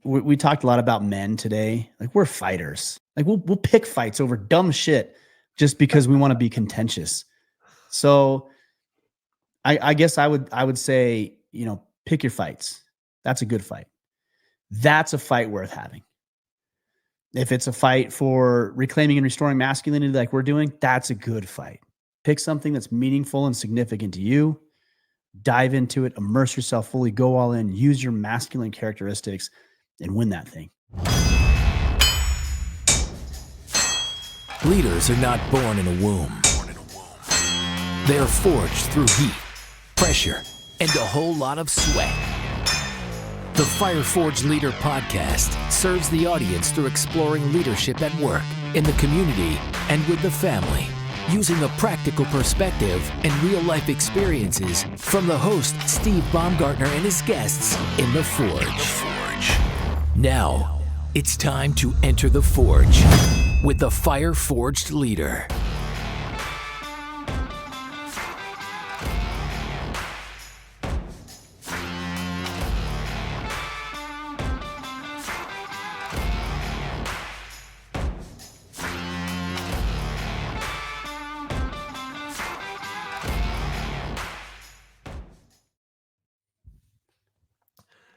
We talked a lot about men today. Like we're fighters. Like we'll pick fights over dumb shit just because we want to be contentious. So I guess I would say, pick your fights. That's a good fight. That's a fight worth having. If it's a fight for reclaiming and restoring masculinity like we're doing, that's a good fight. Pick something that's meaningful and significant to you. Dive into it, immerse yourself fully, go all in, use your masculine characteristics, and win that thing. Leaders are not born in a womb. They are forged through heat, pressure, and a whole lot of sweat. The Fire Forged Leader podcast serves the audience through exploring leadership at work, in the community, and with the family, using a practical perspective and real-life experiences from the host, Steve Baumgartner, and his guests in The Forge. Now, it's time to enter the Forge with the Fire Forged Leader.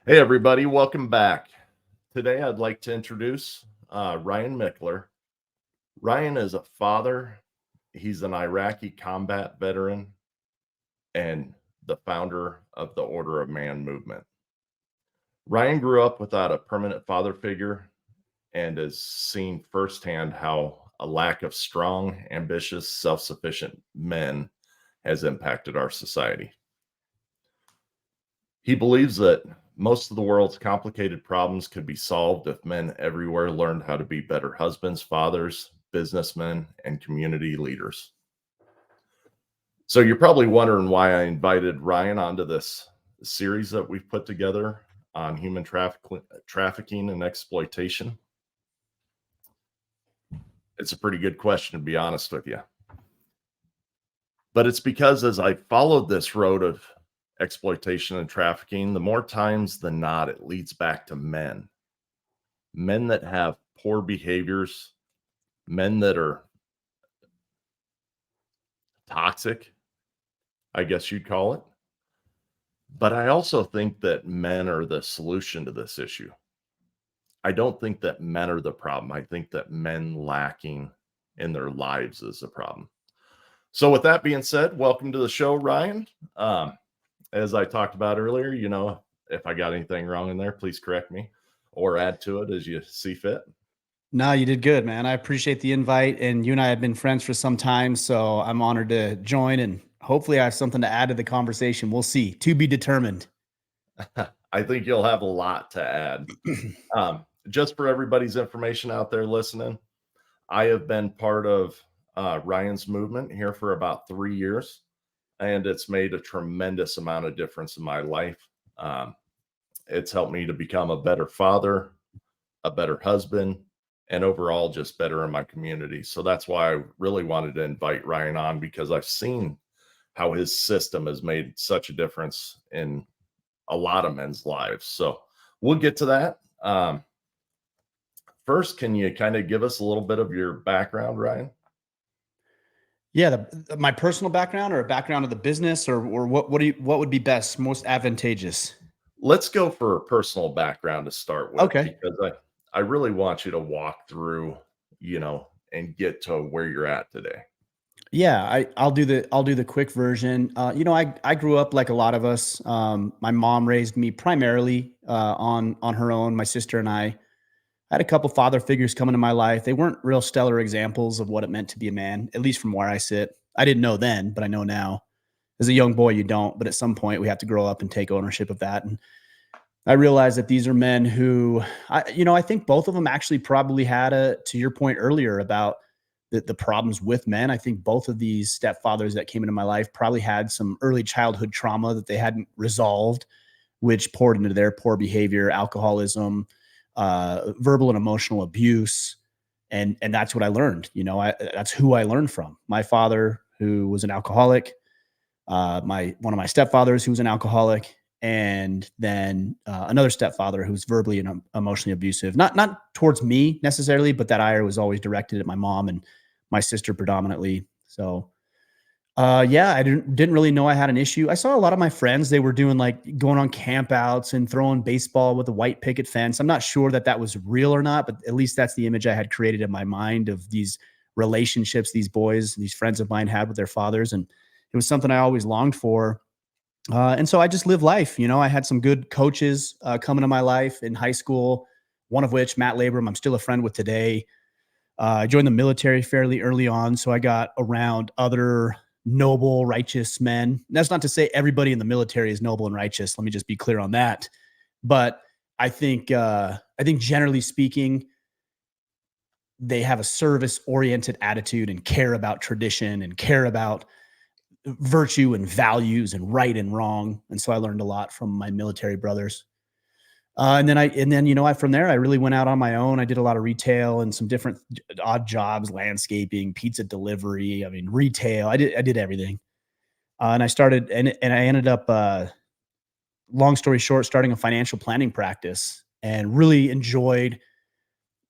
Hey everybody, welcome back. Today I'd like to introduce Ryan Michler. Ryan is a father. He's an Iraqi combat veteran and the founder of the Order of Man movement. Ryan grew up without a permanent father figure and has seen firsthand how a lack of strong, ambitious, self-sufficient men has impacted our society. He believes that most of the world's complicated problems could be solved if men everywhere learned how to be better husbands, fathers, businessmen, and community leaders. So you're probably wondering why I invited Ryan onto this series that we've put together on human trafficking and exploitation. It's a pretty good question, to be honest with you. But it's because as I followed this road of exploitation and trafficking, the more times than not, it leads back to men that have poor behaviors, men that are toxic, I guess you'd call it. But I also think that men are the solution to this issue. I don't think that men are the problem. I think that men lacking in their lives is the problem. So with that being said, welcome to the show, Ryan. As I talked about earlier, if I got anything wrong in there, please correct me or add to it as you see fit. No, you did good, man. I appreciate the invite. And you and I have been friends for some time, so I'm honored to join. And hopefully I have something to add to the conversation. We'll see. To be determined. I think you'll have a lot to add. Just for everybody's information out there listening, I have been part of Ryan's movement here for about 3 years. And it's made a tremendous amount of difference in my life. It's helped me to become a better father, a better husband, and overall just better in my community. So that's why I really wanted to invite Ryan on, because I've seen how his system has made such a difference in a lot of men's lives. So we'll get to that. First, can you kind of give us a little bit of your background, Ryan? Yeah, my personal background or a background of the business, or what would be best, most advantageous? Let's go for a personal background to start with. Okay. Because I really want you to walk through, and get to where you're at today. Yeah, I'll do the quick version. I grew up like a lot of us. My mom raised me primarily on her own. My sister and I had a couple father figures come into my life. They weren't real stellar examples of what it meant to be a man, at least from where I sit. I didn't know then, but I know now. As a young boy, you don't, but at some point we have to grow up and take ownership of that. And I realized that these are men who, I think both of them actually probably had to your point earlier about the problems with men. I think both of these stepfathers that came into my life probably had some early childhood trauma that they hadn't resolved, which poured into their poor behavior, alcoholism, verbal and emotional abuse. And that's what I learned. That's who I learned from. My father, who was an alcoholic, one of my stepfathers, who was an alcoholic. and then another stepfather who's verbally and emotionally abusive, not towards me necessarily, but that ire was always directed at my mom and my sister predominantly. So yeah, I didn't really know I had an issue. I saw a lot of my friends, they were doing like going on campouts and throwing baseball with a white picket fence. I'm not sure that was real or not, but at least that's the image I had created in my mind of these relationships these boys, these friends of mine had with their fathers. And it was something I always longed for. And so I just live life. I had some good coaches come into my life in high school, one of which, Matt Labram, I'm still a friend with today. I joined the military fairly early on, so I got around other noble, righteous men. And that's not to say everybody in the military is noble and righteous. Let me just be clear on that. But I think generally speaking, they have a service-oriented attitude and care about tradition and care about virtue and values and right and wrong. And so I learned a lot from my military brothers. And then from there, I really went out on my own. I did a lot of retail and some different odd jobs, landscaping, pizza delivery. I mean, retail. I did everything. And I started, and I ended up, long story short, starting a financial planning practice, and really enjoyed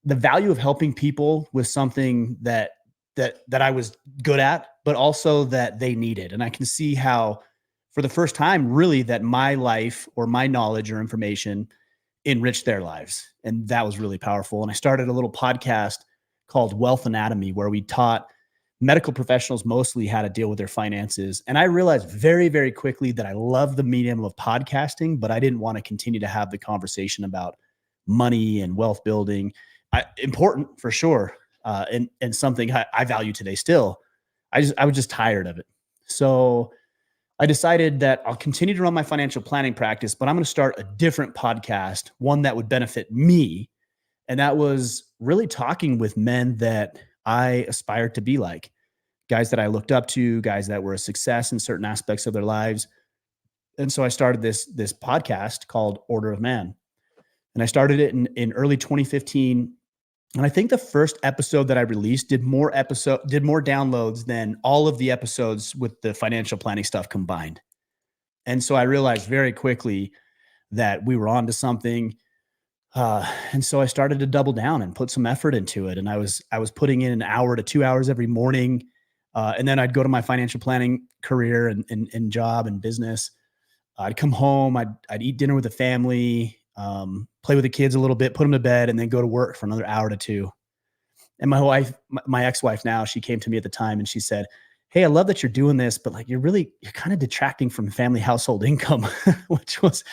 the value of helping people with something that I was good at, but also that they needed. And I can see how, for the first time, really, that my life or my knowledge or information enriched their lives. And that was really powerful. And I started a little podcast called Wealth Anatomy, where we taught medical professionals mostly how to deal with their finances. And I realized very, very quickly that I love the medium of podcasting, but I didn't want to continue to have the conversation about money and wealth building. Important for sure. And something I value today still. I was just tired of it. So I decided that I'll continue to run my financial planning practice, but I'm going to start a different podcast, one that would benefit me. And that was really talking with men that I aspired to be like, guys that I looked up to, guys that were a success in certain aspects of their lives. And so I started this podcast called Order of Man. And I started it in early 2015. And I think the first episode that I released did more downloads than all of the episodes with the financial planning stuff combined. And so I realized very quickly that we were onto something. And so I started to double down and put some effort into it. And I was putting in an hour to 2 hours every morning. And then I'd go to my financial planning career and job and business. I'd come home, I'd eat dinner with the family, play with the kids a little bit, put them to bed, and then go to work for another hour to 2. And my ex-wife now, she came to me at the time and she said, "Hey, I love that you're doing this, but like you're kind of detracting from family household income," which was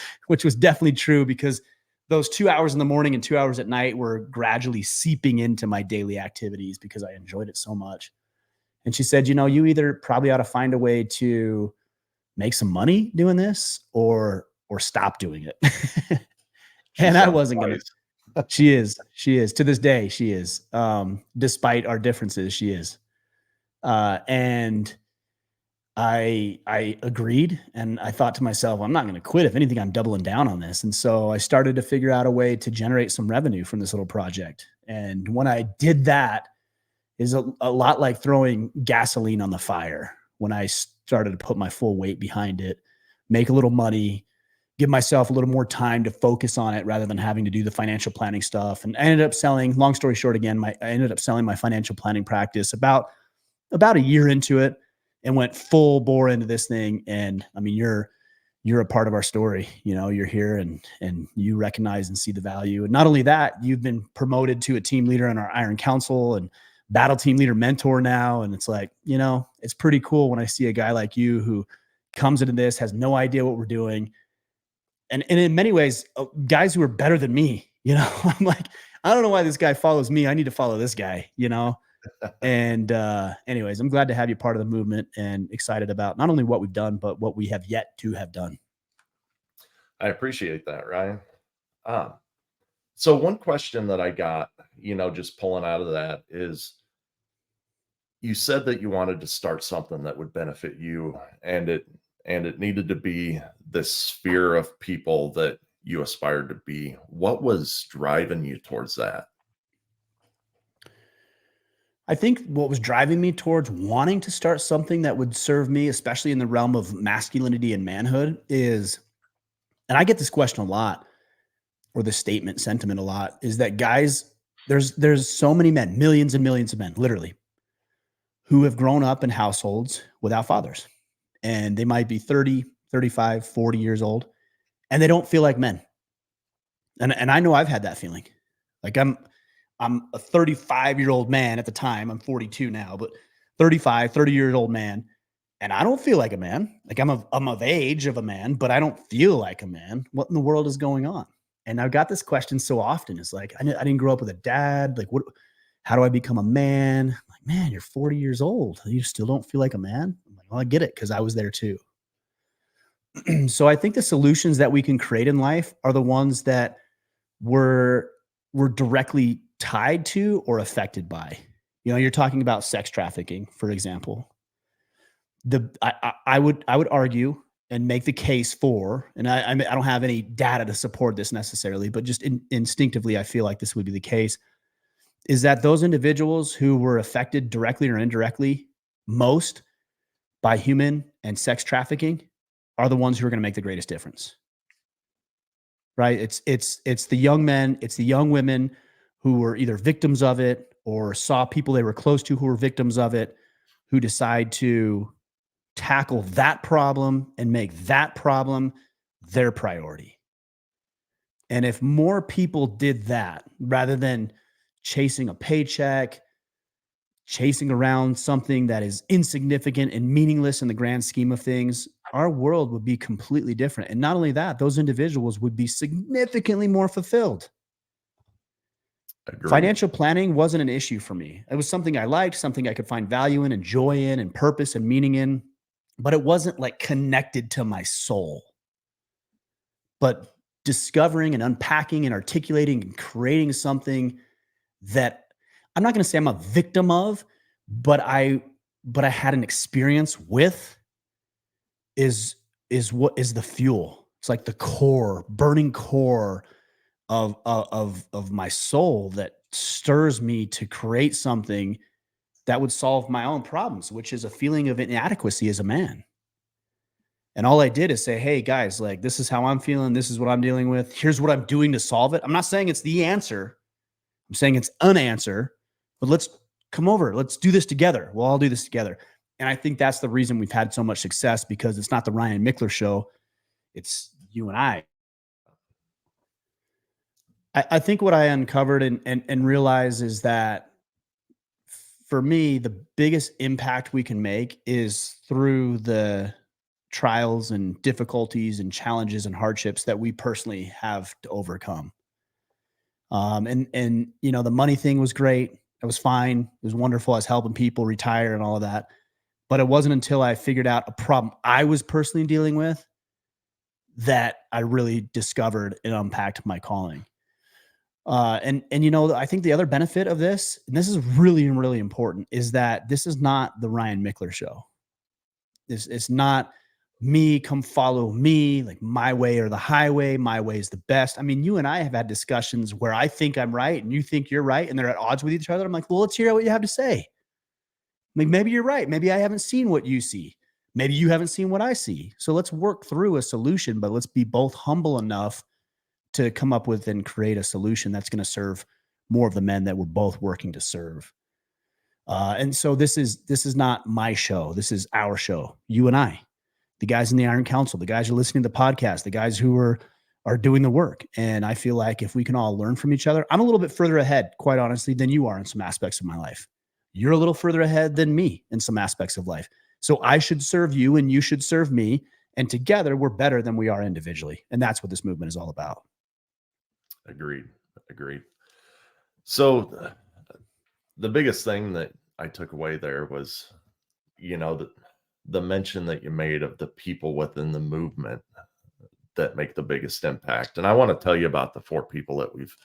definitely true, because those 2 hours in the morning and 2 hours at night were gradually seeping into my daily activities because I enjoyed it so much. And she said, "You either probably ought to find a way to make some money doing this or stop doing it." And I wasn't going to. She is to this day. She is, despite our differences, she is. And I agreed, and I thought to myself, I'm not going to quit. If anything, I'm doubling down on this. And so I started to figure out a way to generate some revenue from this little project. And when I did that, is a lot like throwing gasoline on the fire. When I started to put my full weight behind it, make a little money, give myself a little more time to focus on it rather than having to do the financial planning stuff. And I ended up selling, long story short, again, I ended up selling my financial planning practice about a year into it, and went full bore into this thing. And I mean, you're a part of our story. You're here and you recognize and see the value. And not only that, you've been promoted to a team leader in our Iron Council and battle team leader mentor now. And it's like, it's pretty cool when I see a guy like you who comes into this, has no idea what we're doing. And in many ways, guys who are better than me, I'm like, I don't know why this guy follows me. I need to follow this guy, And anyways, I'm glad to have you part of the movement and excited about not only what we've done, but what we have yet to have done. I appreciate that, Ryan. So one question that I got, just pulling out of that is, you said that you wanted to start something that would benefit you, and it needed to be this sphere of people that you aspired to be. What was driving you towards that? I think what was driving me towards wanting to start something that would serve me, especially in the realm of masculinity and manhood, is And I get this question a lot, or the sentiment a lot, is that guys, there's so many men, millions and millions of men, literally, who have grown up in households without fathers. And they might be 30, 35, 40 years old, and they don't feel like men. And I know I've had that feeling. Like I'm a 35-year-old man at the time. I'm 42 now, but 35, 30-year-old man, and I don't feel like a man. Like I'm of age of a man, but I don't feel like a man. What in the world is going on? And I've got this question so often. It's like I didn't grow up with a dad. Like, what? How do I become a man? I'm like, man, you're 40 years old. You still don't feel like a man? I'm like, well, I get it because I was there too. So I think the solutions that we can create in life are the ones that we're directly tied to or affected by. You know, you're talking about sex trafficking, for example. I would argue and make the case for, and I don't have any data to support this necessarily, but just instinctively, I feel like this would be the case, is that those individuals who were affected directly or indirectly most by human and sex trafficking are the ones who are going to make the greatest difference. Right? It's the young men, it's the young women who were either victims of it or saw people they were close to who were victims of it, who decide to tackle that problem and make that problem their priority. And if more people did that rather than chasing a paycheck, chasing around something that is insignificant and meaningless in the grand scheme of things, our world would be completely different. And not only that, those individuals would be significantly more fulfilled. Agreed. Financial planning wasn't an issue for me. It was something I liked, something I could find value in and joy in and purpose and meaning in, but it wasn't like connected to my soul. But discovering and unpacking and articulating and creating something that I'm not going to say I'm a victim of, but I had an experience with is what is the fuel. It's like the core, burning core of my soul that stirs me to create something that would solve my own problems, which is a feeling of inadequacy as a man. And all I did is say, hey guys, like this is how I'm feeling. This is what I'm dealing with. Here's what I'm doing to solve it. I'm not saying it's the answer. I'm saying it's an answer, but let's come over. Let's do this together. We'll all do this together. And I think that's the reason we've had so much success, because it's not the Ryan Michler show. It's you and I. I think what I uncovered and realized is that for me, the biggest impact we can make is through the trials and difficulties and challenges and hardships that we personally have to overcome. And you know, the money thing was great. It was fine. It was wonderful. I was helping people retire and all of that. But it wasn't until I figured out a problem I was personally dealing with that I really discovered and unpacked my calling. And you know, I think the other benefit of this, and this is really, really important, is that this is not the Ryan Michler show. It's not me, come follow me, like my way or the highway. My way is the best. I mean, you and I have had discussions where I think I'm right and you think you're right, and they're at odds with each other. I'm like, well, let's hear what you have to say. Like, maybe you're right. Maybe I haven't seen what you see. Maybe you haven't seen what I see. So let's work through a solution, but let's be both humble enough to come up with and create a solution that's going to serve more of the men that we're both working to serve. And so this is not my show. This is our show. You and I, the guys in the Iron Council, the guys who are listening to the podcast, the guys who are doing the work. And I feel like if we can all learn from each other, I'm a little bit further ahead, quite honestly, than you are in some aspects of my life. You're a little further ahead than me in some aspects of life. So I should serve you and you should serve me. And together we're better than we are individually. And that's what this movement is all about. Agreed. So the biggest thing that I took away there was, you know, the mention that you made of the people within the movement that make the biggest impact. And I want to tell you about the 4 people that we've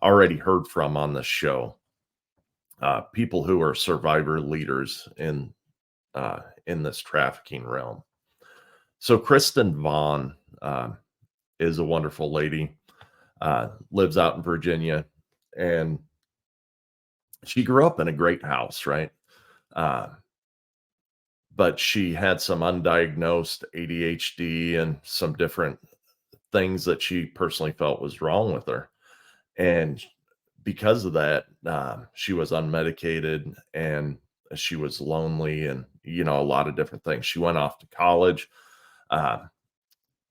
already heard from on the show. People who are survivor leaders in this trafficking realm. So Kristen Vaughn is a wonderful lady, lives out in Virginia, and she grew up in a great house, right? But she had some undiagnosed ADHD and some different things that she personally felt was wrong with her. And because of that, she was unmedicated and she was lonely and, a lot of different things. She went off to college. Uh,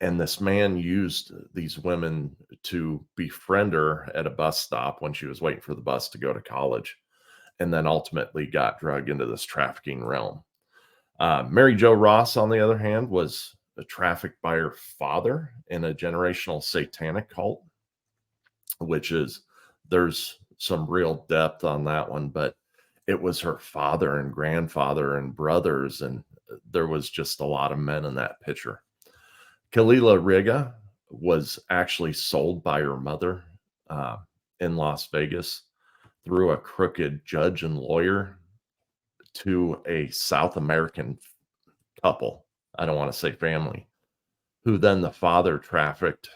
and this man used these women to befriend her at a bus stop when she was waiting for the bus to go to college, and then ultimately got dragged into this trafficking realm. Mary Jo Ross, on the other hand, was trafficked by her father in a generational satanic cult, which is, there's some real depth on that one, but it was her father and grandfather and brothers, and there was just a lot of men in that picture. Kalila Riga was actually sold by her mother in Las Vegas through a crooked judge and lawyer to a South American couple. I don't want to say family, who then the father trafficked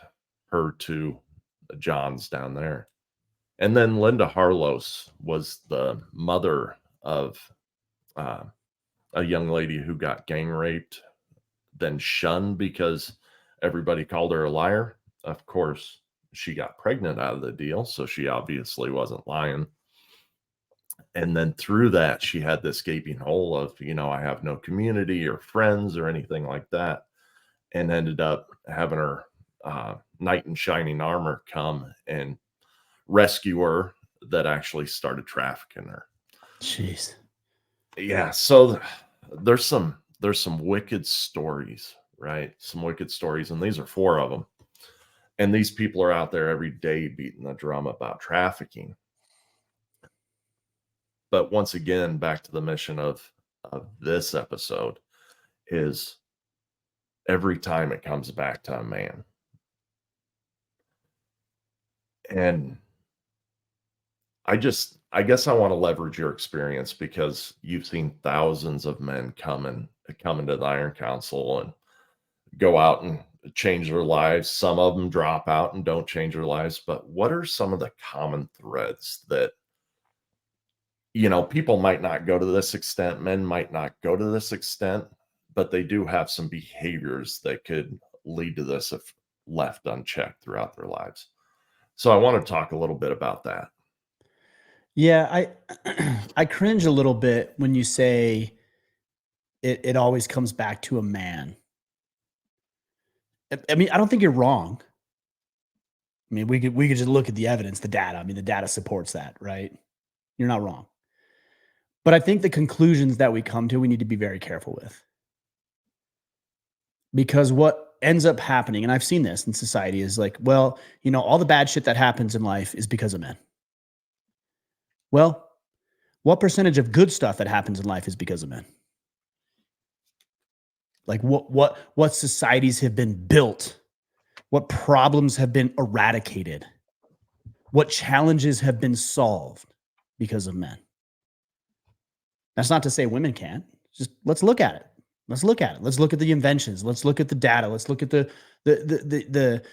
her to John's down there. And then Linda Harlos was the mother of a young lady who got gang raped, then shunned because everybody called her a liar. Of course, she got pregnant out of the deal, so she obviously wasn't lying. And then through that, she had this gaping hole of, I have no community or friends or anything like that, and ended up having her knight in shining armor come and rescue her that actually started trafficking her. Jeez. Yeah, so there's some wicked stories, right? Some wicked stories, and these are 4 of them. And these people are out there every day beating the drum about trafficking. But once again, back to the mission of this episode is every time it comes back to a man. And I guess I want to leverage your experience because you've seen thousands of men come into the Iron Council and go out and change their lives. Some of them drop out and don't change their lives. But what are some of the common threads that, people might not go to this extent, men might not go to this extent, but they do have some behaviors that could lead to this if left unchecked throughout their lives. So I want to talk a little bit about that. Yeah, I cringe a little bit when you say it always comes back to a man. I mean, I don't think you're wrong. I mean, we could just look at the evidence, the data. I mean, the data supports that, right? You're not wrong. But I think the conclusions that we come to, we need to be very careful with. Because what ends up happening, and I've seen this in society, is like, well, all the bad shit that happens in life is because of men. Well, what percentage of good stuff that happens in life is because of men? Like what societies have been built, what problems have been eradicated, what challenges have been solved because of men. That's not to say women can't. Just let's look at it. Let's look at it. Let's look at the inventions. Let's look at the data. Let's look at the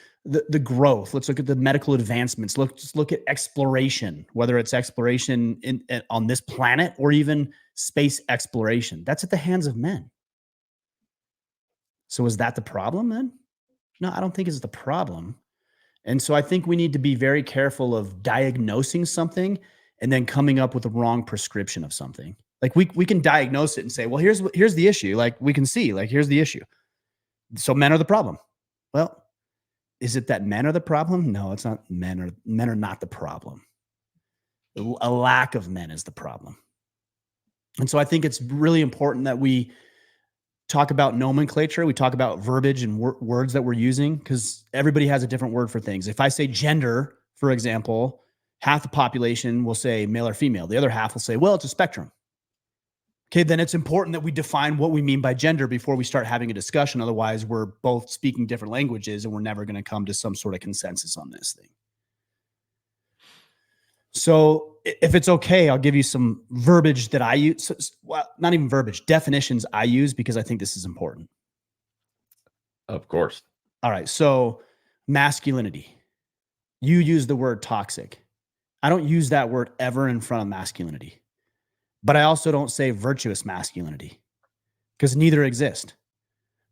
growth. Let's look at the medical advancements. Let's look at exploration, whether it's exploration on this planet or even space exploration. That's at the hands of men. So is that the problem then? No, I don't think it's the problem. And so I think we need to be very careful of diagnosing something and then coming up with the wrong prescription of something. Like we can diagnose it and say, well, here's the issue. Like we can see, like, here's the issue. So men are the problem. Well, is it that men are the problem? No, it's not. Men are not the problem. A lack of men is the problem. And so I think it's really important that we talk about nomenclature. We talk about verbiage and words that we're using, because everybody has a different word for things. If I say gender, for example, half the population will say male or female. The other half will say, well, it's a spectrum. Okay, then it's important that we define what we mean by gender before we start having a discussion. Otherwise, we're both speaking different languages and we're never going to come to some sort of consensus on this thing. So if it's okay, I'll give you some verbiage that I use. Well, not even verbiage, definitions I use, because I think this is important. Of course. All right. So masculinity. You use the word toxic. I don't use that word ever in front of masculinity. But I also don't say virtuous masculinity, because neither exist.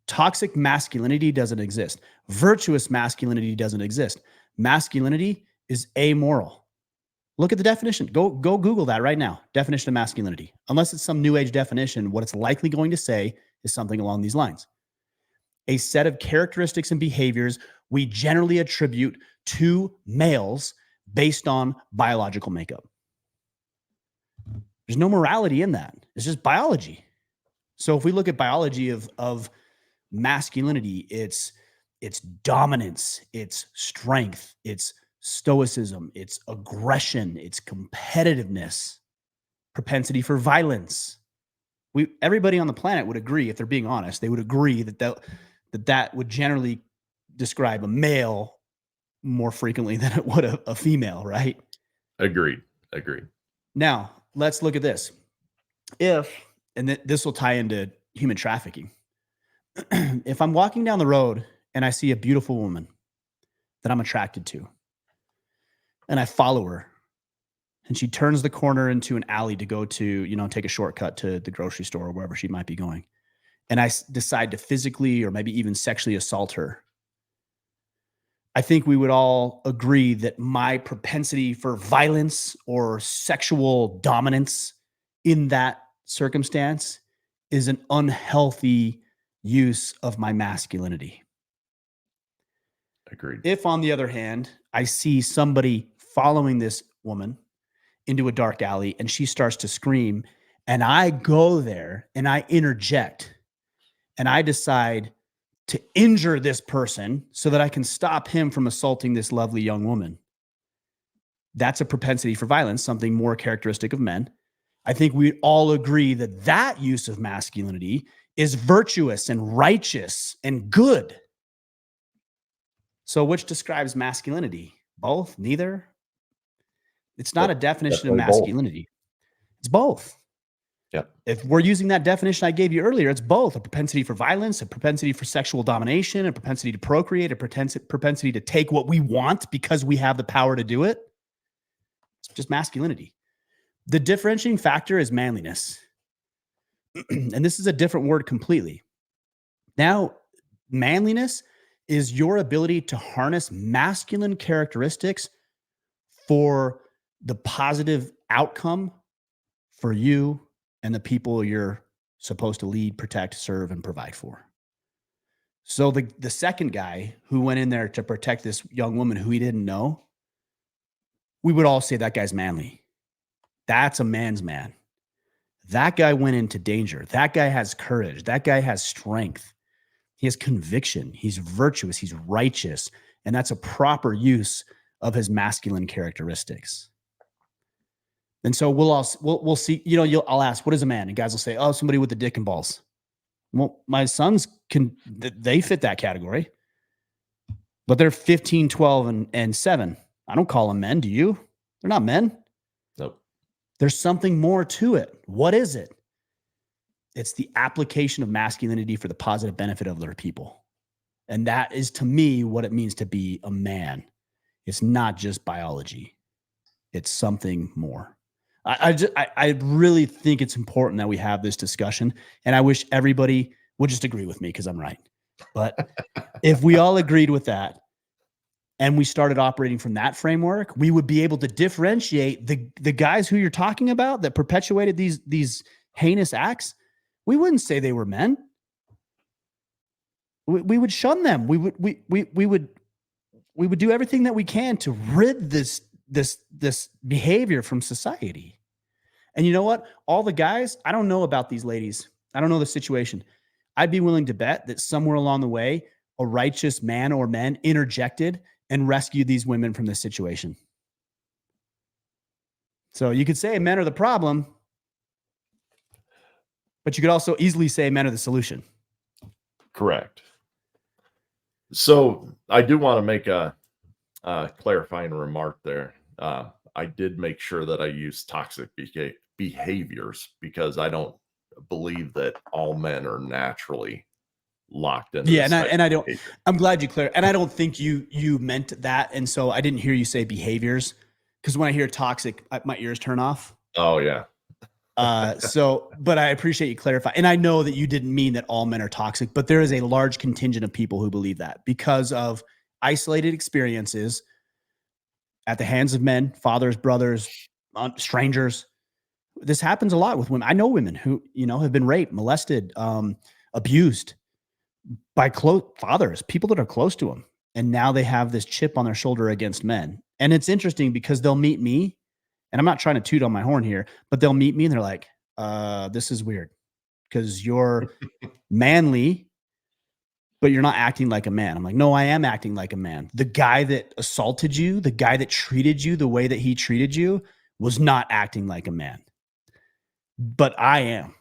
Toxic masculinity doesn't exist. Virtuous masculinity doesn't exist. Masculinity is amoral. Look at the definition. Go Google that right now. Definition of masculinity. Unless it's some new age definition, what it's likely going to say is something along these lines. A set of characteristics and behaviors we generally attribute to males based on biological makeup. There's no morality in that. It's just biology. So if we look at biology of masculinity, it's dominance, it's strength, it's stoicism, it's aggression, it's competitiveness, propensity for violence. Everybody on the planet would agree, if they're being honest, they would agree that would generally describe a male more frequently than it would a female, right? Agreed. Now, let's look at this. This will tie into human trafficking. If I'm walking down the road and I see a beautiful woman that I'm attracted to, and I follow her, and she turns the corner into an alley to go to, take a shortcut to the grocery store or wherever she might be going, and I decide to physically or maybe even sexually assault her, I think we would all agree that my propensity for violence or sexual dominance in that circumstance is an unhealthy use of my masculinity. Agreed. If, on the other hand, I see somebody following this woman into a dark alley and she starts to scream, and I go there and I interject and I decide to injure this person so that I can stop him from assaulting this lovely young woman, that's a propensity for violence, something more characteristic of men. I think we all agree that use of masculinity is virtuous and righteous and good. So which describes masculinity? Both? Neither? It's not a definition of masculinity. It's both. Yep. If we're using that definition I gave you earlier, it's both a propensity for violence, a propensity for sexual domination, a propensity to procreate, a propensity to take what we want because we have the power to do it. It's just masculinity. The differentiating factor is manliness. And this is a different word completely. Now, manliness is your ability to harness masculine characteristics for the positive outcome for you and the people you're supposed to lead, protect, serve, and provide for. So the second guy who went in there to protect this young woman who he didn't know, we would all say that guy's manly. That's a man's man. That guy went into danger. That guy has courage. That guy has strength. He has conviction. He's virtuous. He's righteous. And that's a proper use of his masculine characteristics. And so we'll see, I'll ask, what is a man? And guys will say, oh, somebody with a dick and balls. Well, my sons they fit that category, but they're 15, 12, and 7. I don't call them men. Do you? They're not men. Nope. There's something more to it. What is it? It's the application of masculinity for the positive benefit of other people. And that is, to me, what it means to be a man. It's not just biology. It's something more. I really think it's important that we have this discussion, and I wish everybody would just agree with me because I'm right. But if we all agreed with that and we started operating from that framework, we would be able to differentiate the guys who you're talking about that perpetuated these heinous acts. We wouldn't say they were men. We would shun them. We would do everything that we can to rid this behavior from society. And you know what? All the guys, I don't know about these ladies. I don't know the situation. I'd be willing to bet that somewhere along the way, a righteous man or men interjected and rescued these women from this situation. So you could say men are the problem, but you could also easily say men are the solution. Correct. So I do want to make a clarifying remark there. I did make sure that I use toxic behaviors because I don't believe that all men are naturally locked in. Yeah, and I don't. I'm glad you cleared. And I don't think you meant that. And so I didn't hear you say behaviors because when I hear toxic, my ears turn off. Oh yeah. But I appreciate you clarifying. And I know that you didn't mean that all men are toxic, but there is a large contingent of people who believe that because of isolated experiences at the hands of men, fathers, brothers, strangers. This happens a lot with women. I know women who, have been raped, molested, abused by close fathers, people that are close to them. And now they have this chip on their shoulder against men. And it's interesting because they'll meet me, and I'm not trying to toot on my horn here, but they'll meet me and they're like, this is weird because you're manly, but you're not acting like a man. I'm like, no, I am acting like a man. The guy that assaulted you, the guy that treated you the way that he treated you was not acting like a man, but I am.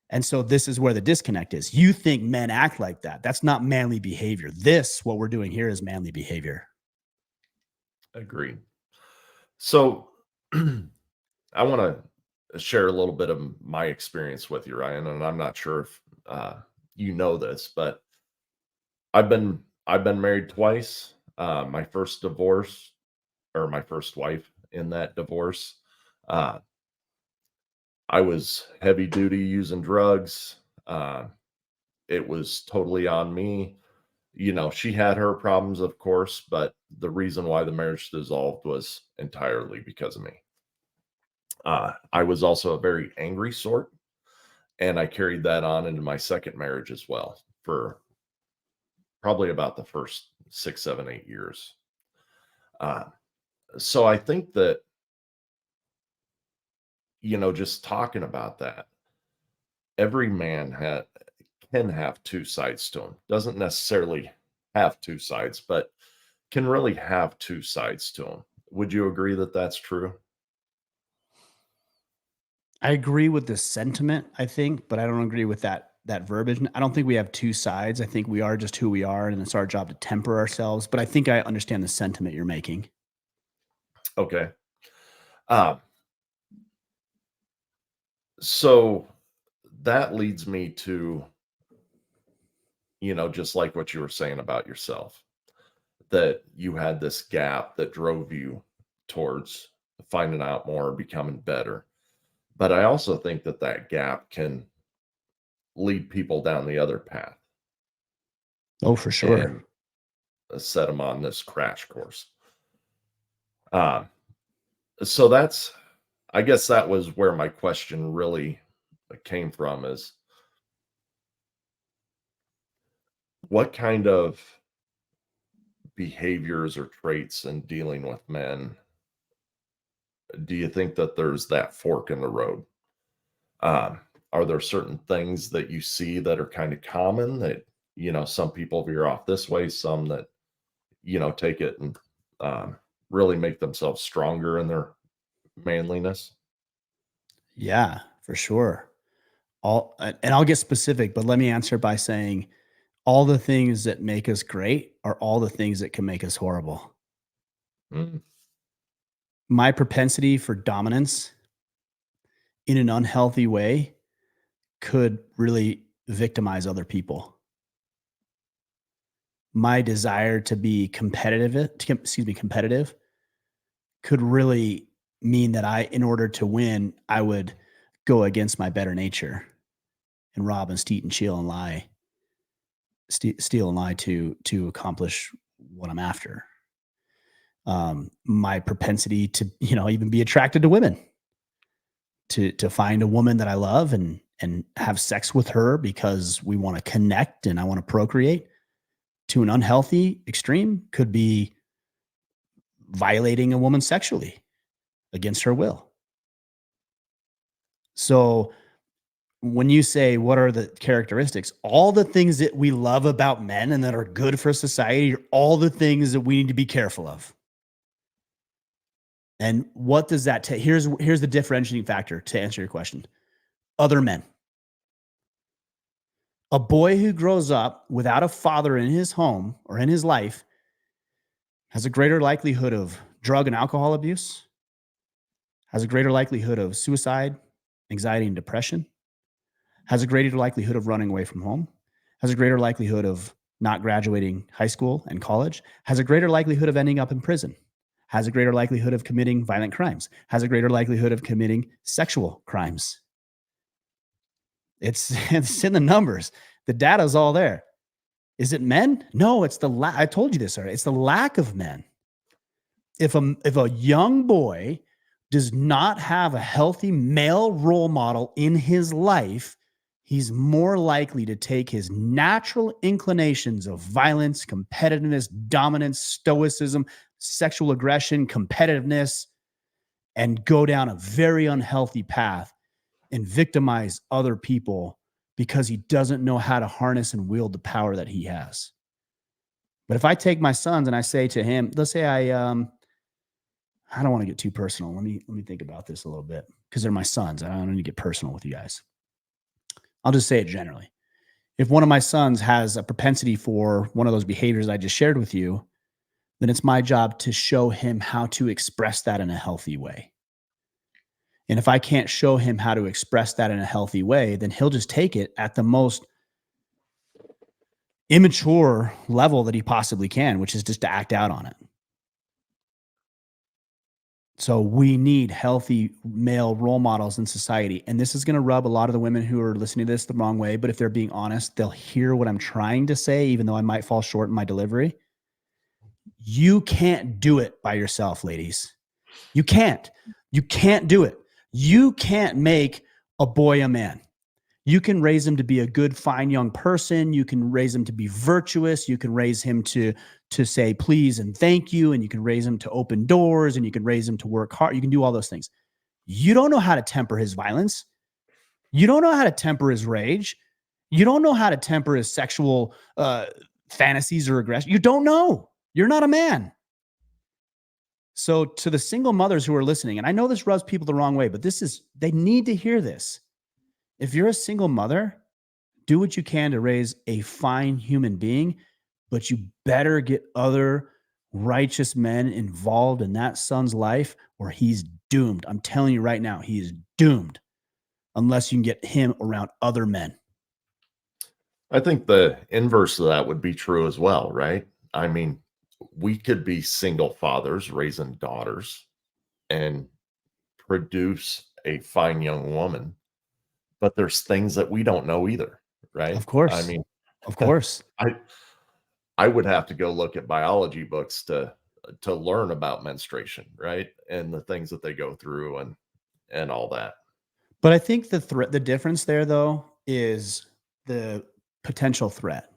And so this is where the disconnect is. You think men act like that. That's not manly behavior. What we're doing here is manly behavior. Agreed. So I want to share a little bit of my experience with you, Ryan, and I'm not sure if you know this, but I've been married twice. My first divorce, or my first wife in that divorce, I was heavy duty using drugs. It was totally on me. She had her problems, of course, but the reason why the marriage dissolved was entirely because of me. I was also a very angry sort, and I carried that on into my second marriage as well for probably about the first 6, 7, 8 years. So I think that, just talking about that, every man can have two sides to him. Doesn't necessarily have two sides, but can really have two sides to him. Would you agree that that's true? I agree with the sentiment, I think, but I don't agree with that verbiage. I don't think we have two sides. I think we are just who we are, and it's our job to temper ourselves. But I think I understand the sentiment you're making. Okay. So that leads me to, just like what you were saying about yourself, that you had this gap that drove you towards finding out more, becoming better. But I also think that gap can lead people down the other path. Oh, for sure. And set them on this crash course. So I guess that was where my question really came from, is what kind of behaviors or traits in dealing with men do you think that there's that fork in the road? Are there certain things that you see that are kind of common that, some people veer off this way, some that, take it and really make themselves stronger in their manliness? Yeah, for sure. And I'll get specific, but let me answer by saying all the things that make us great are all the things that can make us horrible. Mm. My propensity for dominance in an unhealthy way could really victimize other people. My desire to be competitive could really mean that in order to win, I would go against my better nature and rob and steal and steal and lie to accomplish what I'm after. My propensity to, even be attracted to women, to find a woman that I love and have sex with her because we want to connect and I want to procreate, to an unhealthy extreme could be violating a woman sexually against her will. So when you say, what are the characteristics, all the things that we love about men and that are good for society are all the things that we need to be careful of. And what does that take? Here's the differentiating factor to answer your question. Other men. A boy who grows up without a father in his home or in his life has a greater likelihood of drug and alcohol abuse, has a greater likelihood of suicide, anxiety, and depression, has a greater likelihood of running away from home, has a greater likelihood of not graduating high school and college, has a greater likelihood of ending up in prison, has a greater likelihood of committing violent crimes, has a greater likelihood of committing sexual crimes. It's in the numbers. The data's all there. Is it men? No, it's I told you this already. It's the lack of men. If a young boy does not have a healthy male role model in his life, he's more likely to take his natural inclinations of violence, competitiveness, dominance, stoicism, sexual aggression, competitiveness, and go down a very unhealthy path and victimize other people because he doesn't know how to harness and wield the power that he has. But if I take my sons and I say to him, let's say I don't want to get too personal. Let me think about this a little bit because they're my sons. I don't need to get personal with you guys. I'll just say it generally. If one of my sons has a propensity for one of those behaviors I just shared with you, then it's my job to show him how to express that in a healthy way. And if I can't show him how to express that in a healthy way, then he'll just take it at the most immature level that he possibly can, which is just to act out on it. So we need healthy male role models in society. And this is going to rub a lot of the women who are listening to this the wrong way. But if they're being honest, they'll hear what I'm trying to say, even though I might fall short in my delivery. You can't do it by yourself, ladies. You can't. You can't do it. You can't make a boy a man. You can raise him to be a good, fine young person. You can raise him to be virtuous. You can raise him to say please and thank you. And you can raise him to open doors, and you can raise him to work hard. You can do all those things. You don't know how to temper his violence. You don't know how to temper his rage. You don't know how to temper his sexual fantasies or aggression. You don't know. You're not a man. So to the single mothers who are listening, and I know this rubs people the wrong way, but they need to hear this. If you're a single mother, do what you can to raise a fine human being, but you better get other righteous men involved in that son's life or he's doomed. I'm telling you right now, he is doomed unless you can get him around other men. I think the inverse of that would be true as well, right? I mean, we could be single fathers raising daughters and produce a fine young woman, but there's things that we don't know either, right? Of course. I mean, of course. I would have to go look at biology books to learn about menstruation, right? And the things that they go through and all that. But I think the difference there, though, is the potential threat.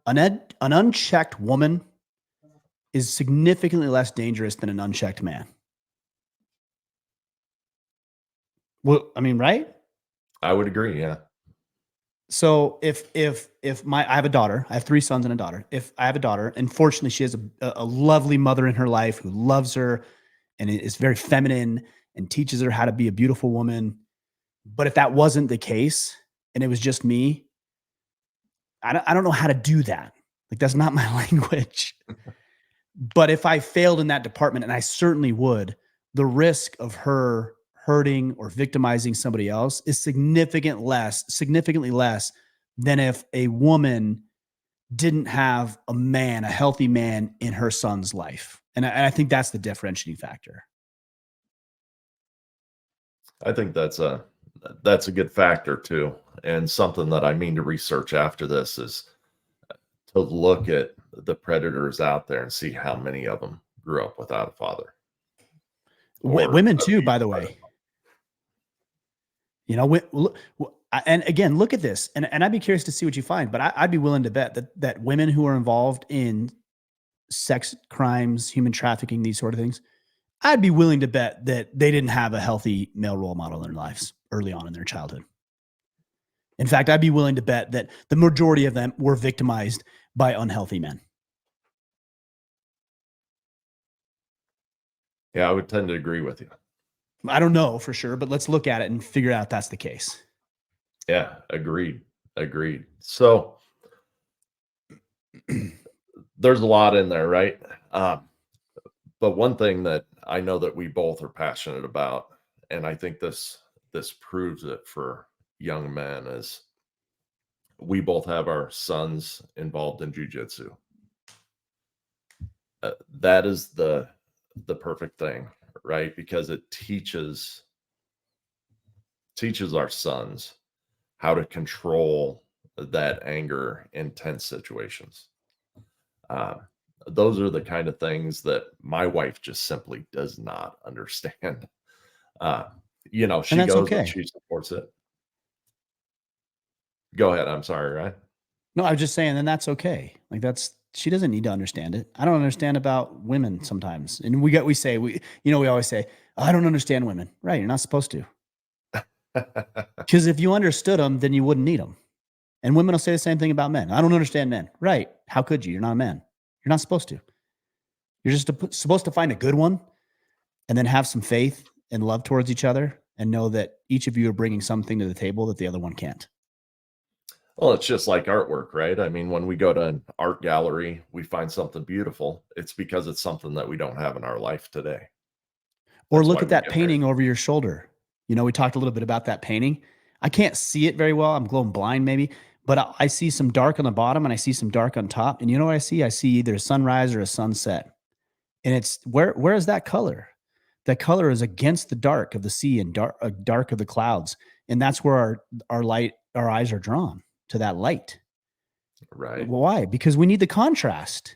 An unchecked woman is significantly less dangerous than an unchecked man. Well, I mean, right? I would agree, yeah. So if I have a daughter, I have 3 sons and a daughter. If I have a daughter, and fortunately she has a lovely mother in her life who loves her and is very feminine and teaches her how to be a beautiful woman. But if that wasn't the case and it was just me, I don't know how to do that. Like, that's not my language. But if I failed in that department, and I certainly would, the risk of her hurting or victimizing somebody else is significantly less than if a woman didn't have a healthy man in her son's life. And I think that's the differentiating factor. I think that's a good factor too. And something that I mean to research after this is to look at the predators out there and see how many of them grew up without a father. Women too, by the way. You know, and again, look at this, and I'd be curious to see what you find, but I'd be willing to bet that women who are involved in sex crimes, human trafficking, these sort of things, I'd be willing to bet that they didn't have a healthy male role model in their lives early on in their childhood. In fact, I'd be willing to bet that the majority of them were victimized by unhealthy men. Yeah, I would tend to agree with you. I don't know for sure, but let's look at it and figure out that's the case. Yeah, agreed. So there's a lot in there, right? But one thing that I know that we both are passionate about, and I think this proves it for young men, is we both have our sons involved in jiu-jitsu. That is the the perfect thing, right? Because it teaches our sons how to control that anger in tense situations. Uh, those are the kind of things that my wife just simply does not understand. Uh, And she that's goes and okay. she supports it. Go ahead. I'm sorry, right? No, I was just saying, and that's okay. Like she doesn't need to understand it. I don't understand about women sometimes. And we always say, I don't understand women. Right. You're not supposed to. Because if you understood them, then you wouldn't need them. And women will say the same thing about men. I don't understand men. Right. How could you? You're not a man. You're not supposed to. You're just supposed to find a good one and then have some faith and love towards each other and know that each of you are bringing something to the table that the other one can't. Well, it's just like artwork, right? I mean, when we go to an art gallery, we find something beautiful. It's because it's something that we don't have in our life today. Or That's look why at we that get there. painting over your shoulder. We talked a little bit about that painting. I can't see it very well. I'm going blind maybe, but I see some dark on the bottom and I see some dark on top. And you know what I see? I see either a sunrise or a sunset. And it's where is that color? That color is against the dark of the sea and dark of the clouds. And that's where our eyes are drawn to that light. Right. Why? Because we need the contrast.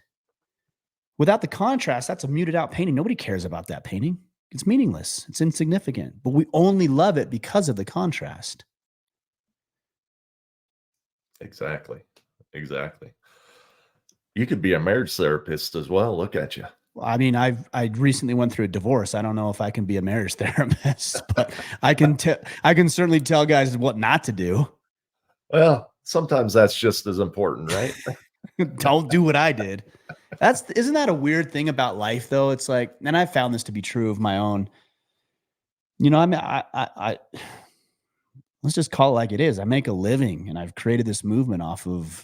Without the contrast, that's a muted out painting. Nobody cares about that painting. It's meaningless. It's insignificant, but we only love it because of the contrast. Exactly. Exactly. You could be a marriage therapist as well. Look at you. I mean, I recently went through a divorce. I don't know if I can be a marriage therapist, but I can certainly tell guys what not to do. Well, sometimes that's just as important, right? Don't do what I did. Isn't that a weird thing about life though? It's like, and I found this to be true of my own. I mean, I let's just call it like it is. I make a living and I've created this movement off of,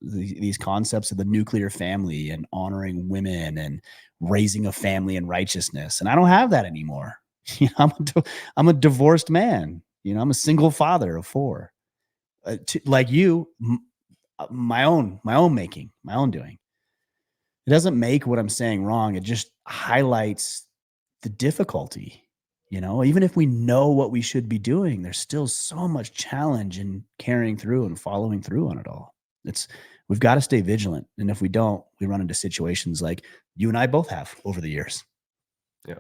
these concepts of the nuclear family and honoring women and raising a family in righteousness. And I don't have that anymore. I'm a divorced man. I'm a single father of 4. Like you, my own making, my own doing. It doesn't make what I'm saying wrong. It just highlights the difficulty. Even if we know what we should be doing, there's still so much challenge in carrying through and following through on it all. We've got to stay vigilant. And if we don't, we run into situations like you and I both have over the years. Yeah.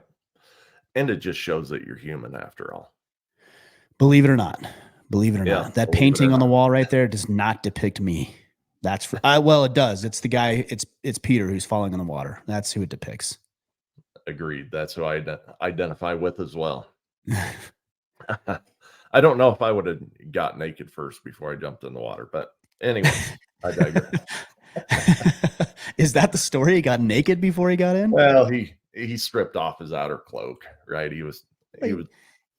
And it just shows that you're human after all. Believe it or not. That painting on the wall right there does not depict me. Well, it does. It's the guy. It's Peter who's falling in the water. That's who it depicts. Agreed. That's who I identify with as well. I don't know if I would have got naked first before I jumped in the water, but anyway, I digress. Is that the story? He got naked before he got in? Well, he stripped off his outer cloak, right? He was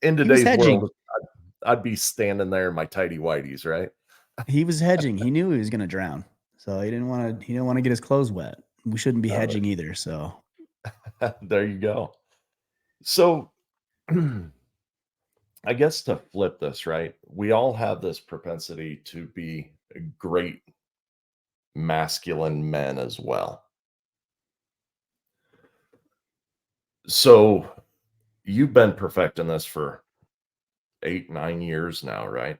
in today's world. I'd be standing there in my tighty whities, right? He was hedging. He knew he was going to drown, so he didn't want to get his clothes wet. We shouldn't be hedging either. So there you go. So I guess to flip this, right? We all have this propensity to be great masculine men as well. So you've been perfecting this for 8-9 years now, right?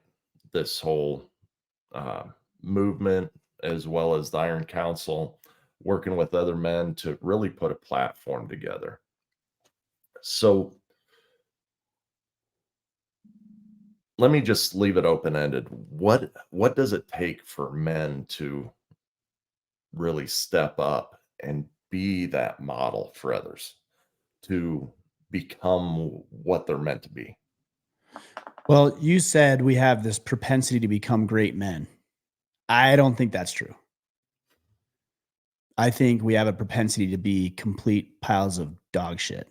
This whole movement, as well as the Iron Council, working with other men to really put a platform together. So let me just leave it open-ended. What does it take for men to really step up and be that model for others to become what they're meant to be? Well, you said we have this propensity to become great men. I don't think that's true. I think we have a propensity to be complete piles of dog shit.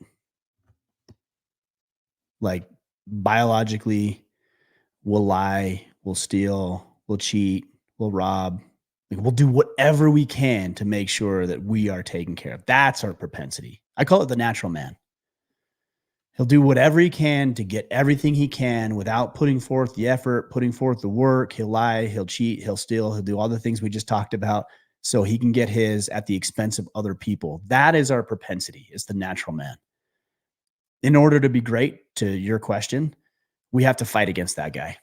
Like biologically, we'll lie, we'll steal, we'll cheat, we'll rob. Like, we'll do whatever we can to make sure that we are taken care of. That's our propensity. I call it the natural man. He'll do whatever he can to get everything he can without putting forth the effort, putting forth the work. He'll lie, he'll cheat, he'll steal, he'll do all the things we just talked about so he can get his at the expense of other people. That is our propensity, is the natural man. In order to be great, to your question, we have to fight against that guy.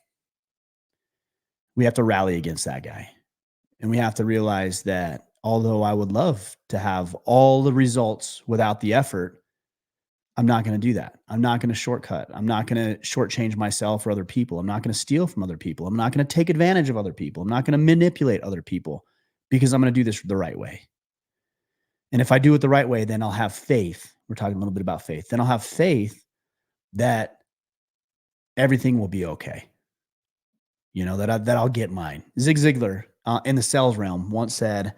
We have to rally against that guy. And we have to realize that although I would love to have all the results without the effort, I'm not going to do that. I'm not going to shortcut. I'm not going to shortchange myself or other people. I'm not going to steal from other people. I'm not going to take advantage of other people. I'm not going to manipulate other people, because I'm going to do this the right way. And if I do it the right way, then I'll have faith. We're talking a little bit about faith. Then I'll have faith that everything will be okay. That I'll get mine. Zig Ziglar in the sales realm once said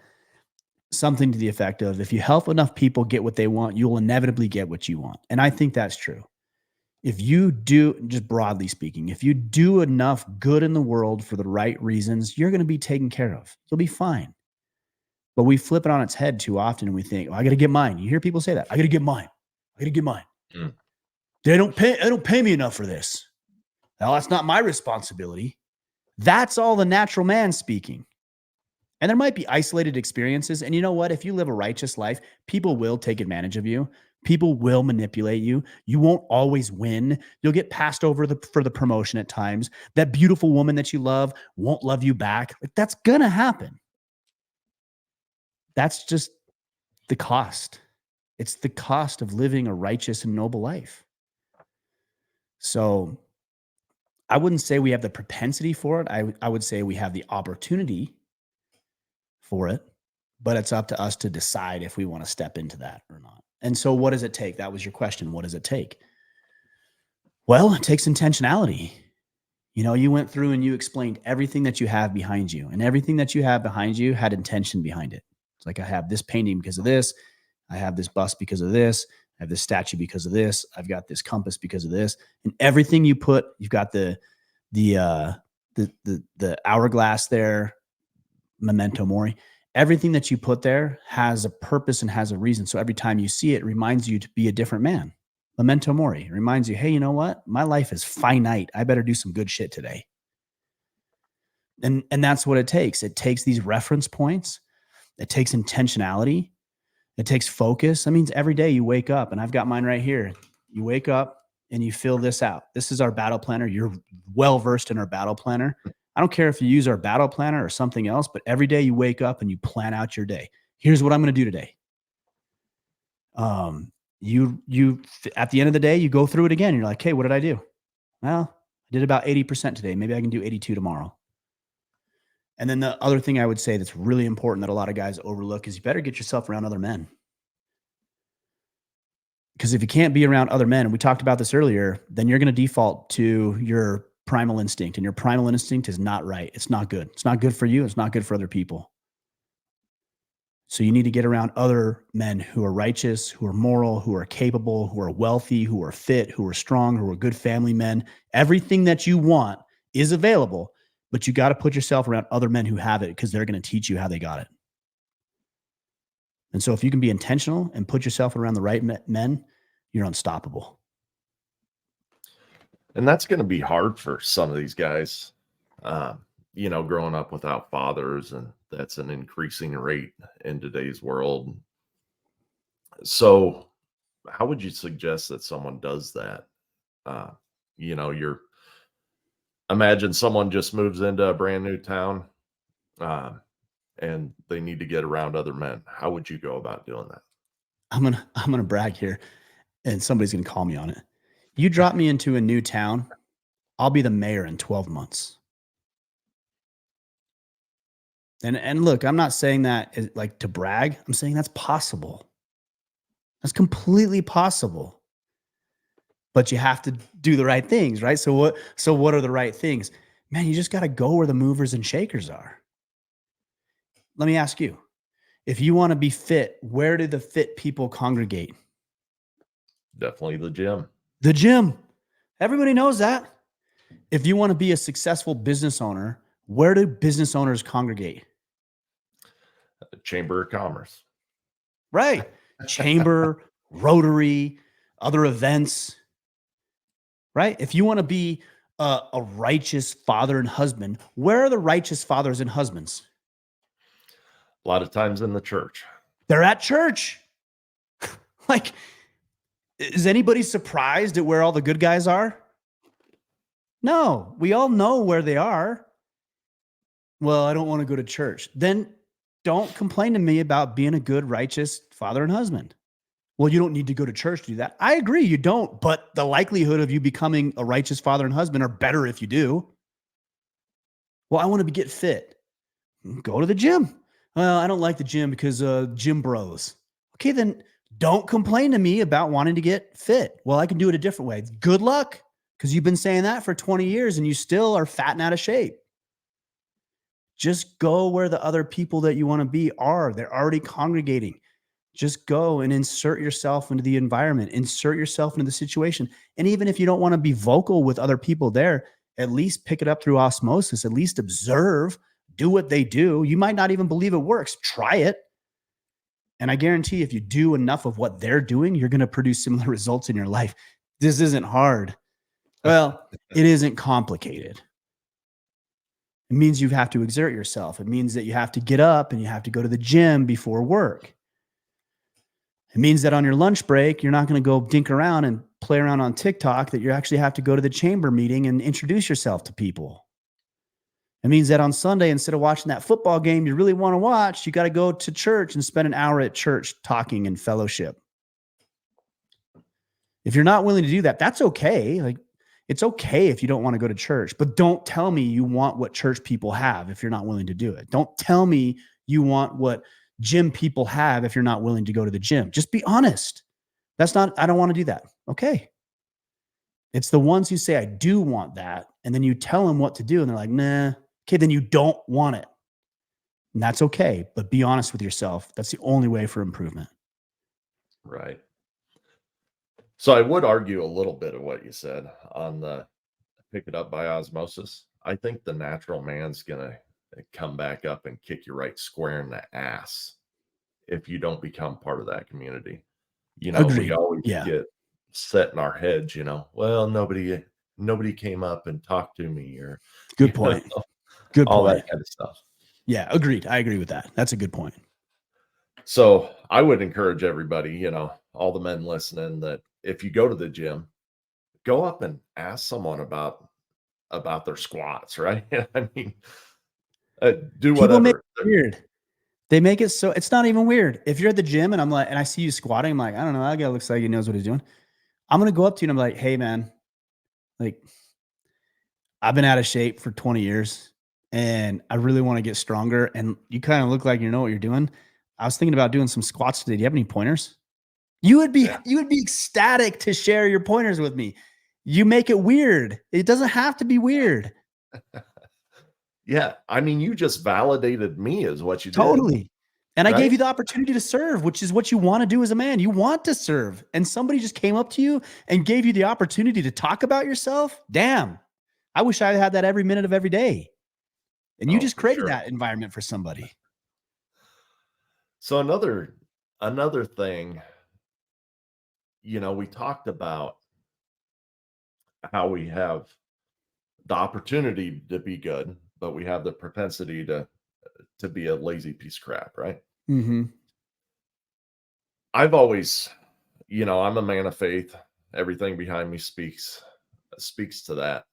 something to the effect of, if you help enough people get what they want, you will inevitably get what you want. And I think that's true. If you do, just broadly speaking, if you do enough good in the world for the right reasons, you're going to be taken care of. You'll be fine. But we flip it on its head too often and we think, I got to get mine. You hear people say that. I got to get mine. I got to get mine. Mm. They don't pay me enough for this. Well, that's not my responsibility. That's all the natural man speaking. And there might be isolated experiences. And you know what? If you live a righteous life, people will take advantage of you. People will manipulate you. You won't always win. You'll get passed over for the promotion at times. That beautiful woman that you love won't love you back. Like, that's going to happen. That's just the cost. It's the cost of living a righteous and noble life. So I wouldn't say we have the propensity for it. I would say we have the opportunity for it, but it's up to us to decide if we want to step into that or not. And so what does it take? That was your question. What does it take? Well, it takes intentionality. You went through and you explained everything that you have behind you, and everything that you have behind you had intention behind it. It's like, I have this painting because of this. I have this bust because of this. I have this statue because of this. I've got this compass because of this. And everything you put, you've got the hourglass there, memento mori. Everything that you put there has a purpose and has a reason. So every time you see it, it reminds you to be a different man. Memento mori. It reminds you, hey, you know what? My life is finite. I better do some good shit today. And that's what it takes. It takes these reference points. It takes intentionality. It takes focus. That means every day you wake up, and I've got mine right here. You wake up and you fill this out. This is our battle planner. You're well-versed in our battle planner. I don't care if you use our battle planner or something else, but every day you wake up and you plan out your day. Here's what I'm going to do today. You at the end of the day, you go through it again. You're like, hey, what did I do? Well, I did about 80% today. Maybe I can do 82 tomorrow. And then the other thing I would say that's really important that a lot of guys overlook is you better get yourself around other men. Because if you can't be around other men, and we talked about this earlier, then you're going to default to your primal instinct, and your primal instinct is not right. It's not good. It's not good for you. It's not good for other people. So you need to get around other men who are righteous, who are moral, who are capable, who are wealthy, who are fit, who are strong, who are good family men. Everything that you want is available, but you got to put yourself around other men who have it, because they're going to teach you how they got it. And so if you can be intentional and put yourself around the right men, you're unstoppable. And that's going to be hard for some of these guys, growing up without fathers, and that's an increasing rate in today's world. So how would you suggest that someone does that? Imagine someone just moves into a brand new town, and they need to get around other men. How would you go about doing that? I'm gonna brag here, and somebody's gonna call me on it. You drop me into a new town, I'll be the mayor in 12 months. And look, I'm not saying that like to brag. I'm saying that's possible. That's completely possible. But you have to do the right things, right? So what are the right things? Man, you just got to go where the movers and shakers are. Let me ask you, if you want to be fit, where do the fit people congregate? Definitely the gym. The gym. Everybody knows that. If you want to be a successful business owner, where do business owners congregate? Chamber of Commerce. Right. Chamber, Rotary, other events. Right? If you want to be a righteous father and husband, where are the righteous fathers and husbands? A lot of times in the church. They're at church. Like, is anybody surprised at where all the good guys are? No, we all know where they are. Well, I don't want to go to church. Then don't complain to me about being a good, righteous father and husband. Well, you don't need to go to church to do that. I agree, you don't, but the likelihood of you becoming a righteous father and husband are better if you do. Well, I want to get fit. Go to the gym. Well, I don't like the gym because gym bros. Okay, then don't complain to me about wanting to get fit. Well, I can do it a different way. Good luck, because you've been saying that for 20 years and you still are fat and out of shape. Just go where the other people that you want to be are. They're already congregating. Just go and insert yourself into the environment, insert yourself into the situation. And even if you don't want to be vocal with other people there, at least pick it up through osmosis, at least observe, do what they do. You might not even believe it works. Try it. And I guarantee if you do enough of what they're doing, you're going to produce similar results in your life. This isn't hard. Well, it isn't complicated. It means you have to exert yourself. It means that you have to get up and you have to go to the gym before work. It means that on your lunch break, you're not going to go dink around and play around on TikTok, that you actually have to go to the chamber meeting and introduce yourself to people. It means that on Sunday, instead of watching that football game you really want to watch, you got to go to church and spend an hour at church talking and fellowship. If you're not willing to do that, that's okay. Like, it's okay if you don't want to go to church, but don't tell me you want what church people have if you're not willing to do it. Don't tell me you want what gym people have if you're not willing to go to the gym. Just be honest. I don't want to do that. Okay. It's the ones who say, I do want that. And then you tell them what to do. And they're like, nah. Okay, then you don't want it. And that's okay. But be honest with yourself. That's the only way for improvement. Right. So I would argue a little bit of what you said on the pick it up by osmosis. I think the natural man's going to come back up and kick you right square in the ass if you don't become part of that community. You know, Agreed. we always Yeah. get set in our heads, you know, well, nobody came up and talked to me, or Good point. know, Good all point. that kind of stuff. Yeah, agreed. I agree with that. That's a good point. So I would encourage everybody, you know, all the men listening, that if you go to the gym, go up and ask someone about their squats, right? I mean, do People make whatever. it weird. They make it so it's not even weird. If you're at the gym and I see you squatting, I'm like, I don't know, that guy looks like he knows what he's doing. I'm going to go up to you and I'm like, hey man, like, I've been out of shape for 20 years and I really want to get stronger. And you kind of look like you know what you're doing. I was thinking about doing some squats today. Do you have any pointers? You would be ecstatic to share your pointers with me. You make it weird. It doesn't have to be weird. Yeah. I mean, you just validated me is what you did. Totally. And I Right? gave you the opportunity to serve, which is what you want to do as a man. You want to serve. And somebody just came up to you and gave you the opportunity to talk about yourself. Damn. I wish I had that every minute of every day. And you just created that environment for somebody. So another thing, you know, we talked about how we have the opportunity to be good, but we have the propensity to be a lazy piece of crap, right? Mm-hmm. I've always, you know, I'm a man of faith. Everything behind me speaks to that.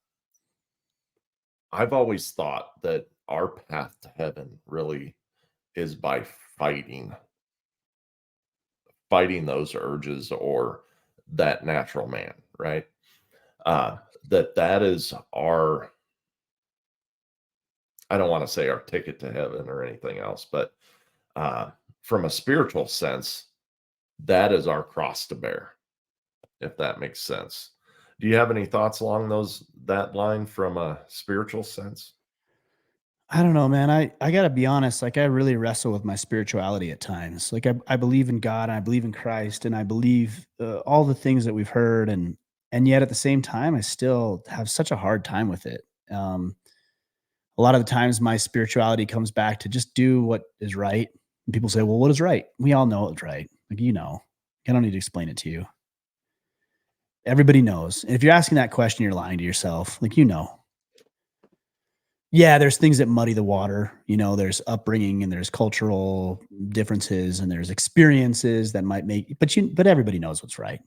I've always thought that our path to heaven really is by fighting those urges or that natural man, right? That is our, I don't want to say our ticket to heaven or anything else, but from a spiritual sense, that is our cross to bear, if that makes sense. Do you have any thoughts along that line from a spiritual sense? I don't know, man. I got to be honest. Like, I really wrestle with my spirituality at times. Like, I believe in God, and I believe in Christ, and I believe all the things that we've heard. And yet at the same time, I still have such a hard time with it. A lot of the times my spirituality comes back to just do what is right. And people say, well, what is right? We all know it's right. Like, you know, I don't need to explain it to you. Everybody knows. And if you're asking that question, you're lying to yourself. Like, you know, Yeah, there's things that muddy the water. You know, there's upbringing and there's cultural differences and there's experiences that might make, but everybody knows what's right.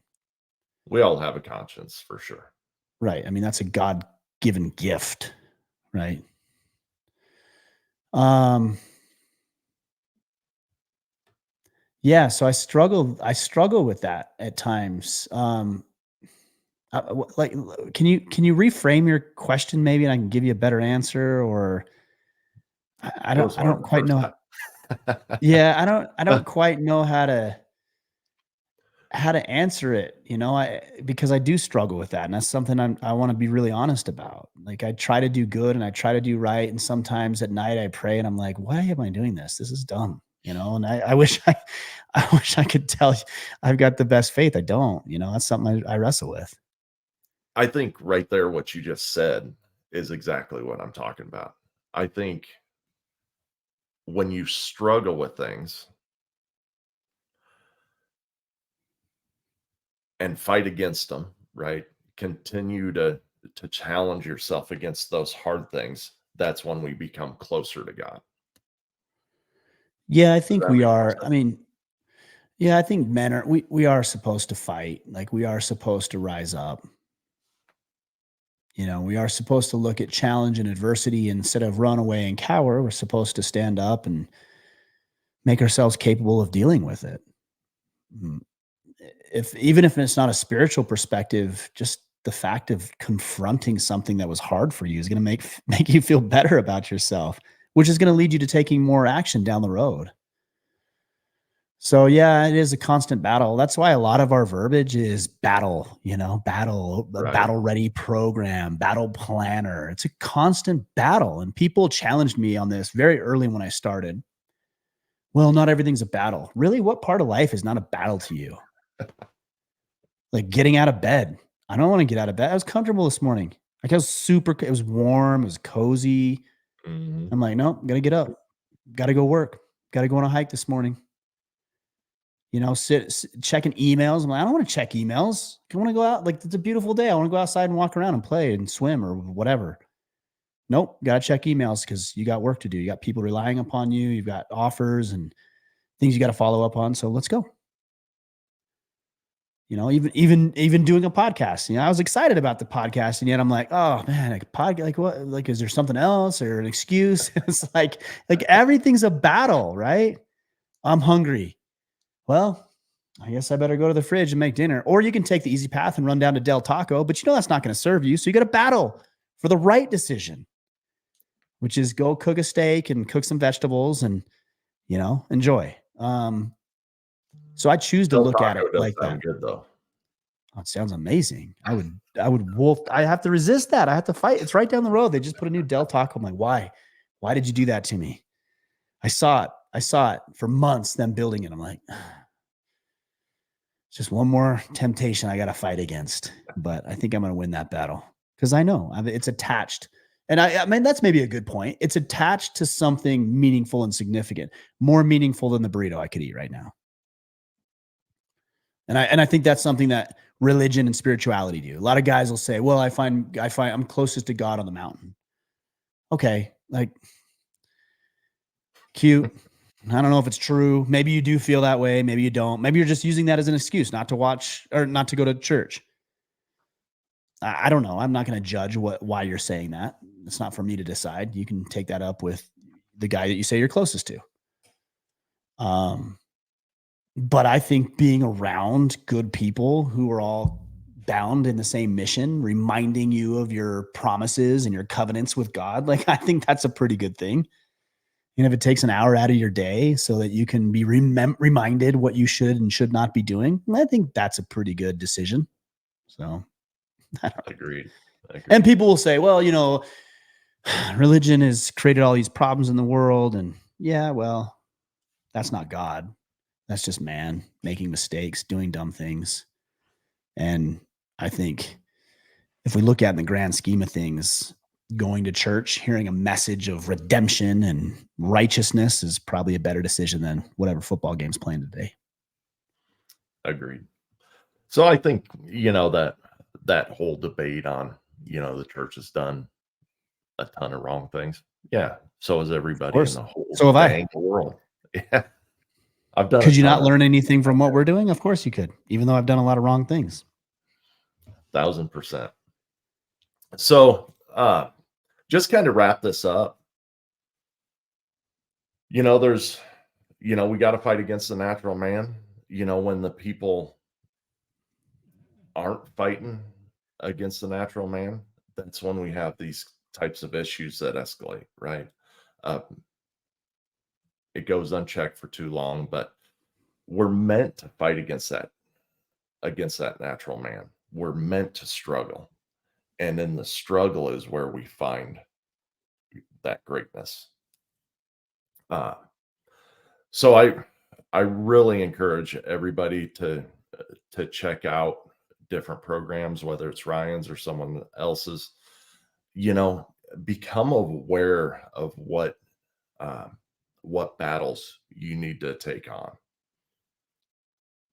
We all have a conscience for sure. Right. I mean, that's a God-given gift, right? Um, yeah, so I struggle with that at times. Like, can you reframe your question maybe and I can give you a better answer, or I It don't was I hard don't the quite first know. time. Yeah, I don't quite know how to answer it, because I do struggle with that, and that's something I want to be really honest about. Like, I try to do good and I try to do right, and sometimes at night I pray and I'm like, why am I doing this? This is dumb, and I wish I wish I could tell you I've got the best faith. I don't, that's something I wrestle with. I think right there, what you just said is exactly what I'm talking about. I think when you struggle with things and fight against them, right? Continue to challenge yourself against those hard things. That's when we become closer to God. Yeah, I Does think that we make more are. I sense? mean, yeah, I think men are we are supposed to fight. Like, we are supposed to rise up. We are supposed to look at challenge and adversity instead of run away and cower. We're supposed to stand up and make ourselves capable of dealing with it. Mm, If even if it's not a spiritual perspective, just the fact of confronting something that was hard for you is going to make you feel better about yourself, which is going to lead you to taking more action down the road. So yeah, it is a constant battle. That's why a lot of our verbiage is battle, battle, a Right. battle ready program, battle planner. It's a constant battle. And people challenged me on this very early when I started. Well, not everything's a battle. Really? What part of life is not a battle to you? Like getting out of bed. I don't want to get out of bed. I was comfortable this morning. Like, it was warm, it was cozy. Mhm. I'm like, no, gotta get up. Gotta go work. Gotta go on a hike this morning. Checking emails. I'm like, I don't want to check emails. I want to go out. Like, it's a beautiful day. I want to go outside and walk around and play and swim or whatever. Nope. Got to check emails because you got work to do. You got people relying upon you. You've got offers and things you got to follow up on. So let's go. Even doing a podcast. I was excited about the podcast, and yet I'm like, oh man, like podcast. Like what? Like, is there something else or an excuse? It's like everything's a battle, right? I'm hungry. Well, I guess I better go to the fridge and make dinner. Or you can take the easy path and run down to Del Taco, but that's not going to serve you. So you got to battle for the right decision, which is go cook a steak and cook some vegetables and, enjoy. So I choose to Del look at it Taco does like that. sound good though. Oh, it sounds amazing. I would wolf. I have to resist that. I have to fight. It's right down the road. They just put a new Del Taco. I'm like, why? Why did you do that to me? I saw it. I saw it for months, them building it. I'm like, it's just one more temptation I got to fight against. But I think I'm going to win that battle because it's attached. And I mean, that's maybe a good point. It's attached to something meaningful and significant, more meaningful than the burrito I could eat right now. And I think that's something that religion and spirituality do. A lot of guys will say, well, I find I'm closest to God on the mountain. Okay. Like, cute. I don't know if it's true. Maybe you do feel that way. Maybe you don't. Maybe you're just using that as an excuse not to watch or not to go to church. I don't know. I'm not going to judge why you're saying that. It's not for me to decide. You can take that up with the guy that you say you're closest to. But I think being around good people who are all bound in the same mission, reminding you of your promises and your covenants with God, like, I think that's a pretty good thing. If it takes an hour out of your day so that you can be reminded what you should and should not be doing, I think that's a pretty good decision. So, I don't know. Agreed. And Agreed. people will say, well, religion has created all these problems in the world. And yeah, well, that's not God. That's just man making mistakes, doing dumb things. And I think if we look at it in the grand scheme of things, going to church, hearing a message of redemption and righteousness is probably a better decision than whatever football game's playing today. Agreed. So I think, that whole debate on, the church is done a ton of wrong things. Yeah. So has everybody in course. the whole So have I. dang world. Yeah. I've done a Could you ton not of learn anything from what we're doing? Of course you could, even though I've done a lot of wrong things. 1000%. So, just kind of wrap this up. There's, we got to fight against the natural man. When the people aren't fighting against the natural man, that's when we have these types of issues that escalate, right? Uh, it goes unchecked for too long, but we're meant to fight against that natural man. We're meant to struggle. And in the struggle is where we find that greatness. So I really encourage everybody to check out different programs, whether it's Ryan's or someone else's. Become aware of what battles you need to take on.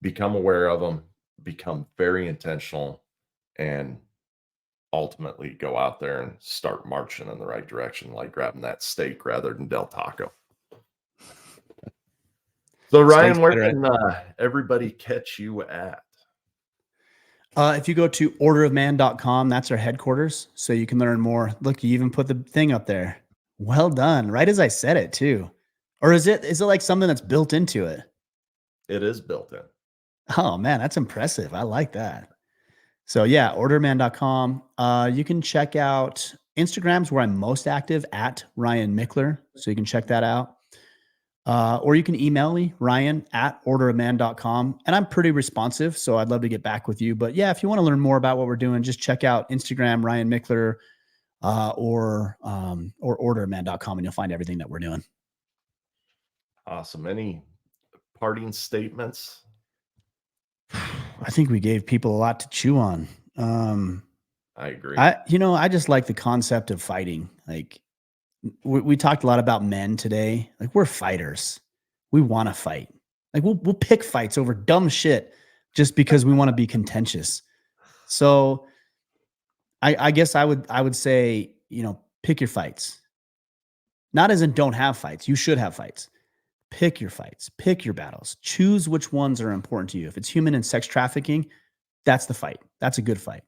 Become aware of them. Become very intentional, and ultimately go out there and start marching in the right direction, like grabbing that steak rather than Del Taco. So Ryan, where can everybody catch you at? If you go to orderofman.com, that's our headquarters. So you can learn more. Look, you even put the thing up there. Well done. Right as I said it too. Or is it like something that's built into it? It is built in. Oh man, that's impressive. I like that. So yeah, orderman.com. You can check out Instagram's where I'm most active at Ryan Michler. So you can check that out. Or you can email me, ryan@orderofman.com. And I'm pretty responsive, so I'd love to get back with you. But yeah, if you want to learn more about what we're doing, just check out Instagram, Ryan Michler, or orderofman.com, and you'll find everything that we're doing. Awesome. Any parting statements? I think we gave people a lot to chew on. I agree. I just like the concept of fighting. Like we talked a lot about men today. Like we're fighters. We want to fight. Like we'll pick fights over dumb shit just because we want to be contentious. So I guess I would say, pick your fights. Not as in don't have fights. You should have fights. Pick your fights, pick your battles, choose which ones are important to you. If it's human and sex trafficking, that's the fight. That's a good fight.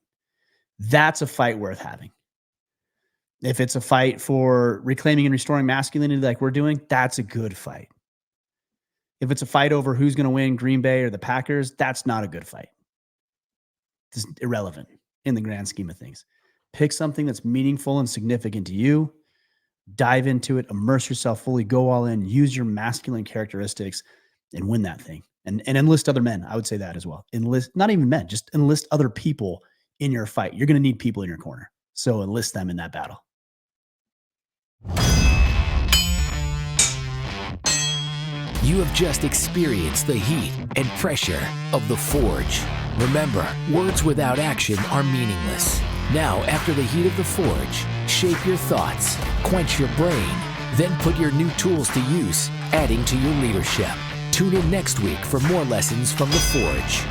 That's a fight worth having. If it's a fight for reclaiming and restoring masculinity like we're doing, that's a good fight. If it's a fight over who's going to win Green Bay or the Packers, that's not a good fight. It's irrelevant in the grand scheme of things. Pick something that's meaningful and significant to you. Dive into it, immerse yourself fully, go all in, use your masculine characteristics and win that thing. And enlist other men. I would say that as well. Enlist, not even men, just enlist other people in your fight. You're going to need people in your corner. So enlist them in that battle. You have just experienced the heat and pressure of the forge. Remember, words without action are meaningless. Now, after the heat of the forge, shape your thoughts, quench your brain, then put your new tools to use, adding to your leadership. Tune in next week for more lessons from the forge.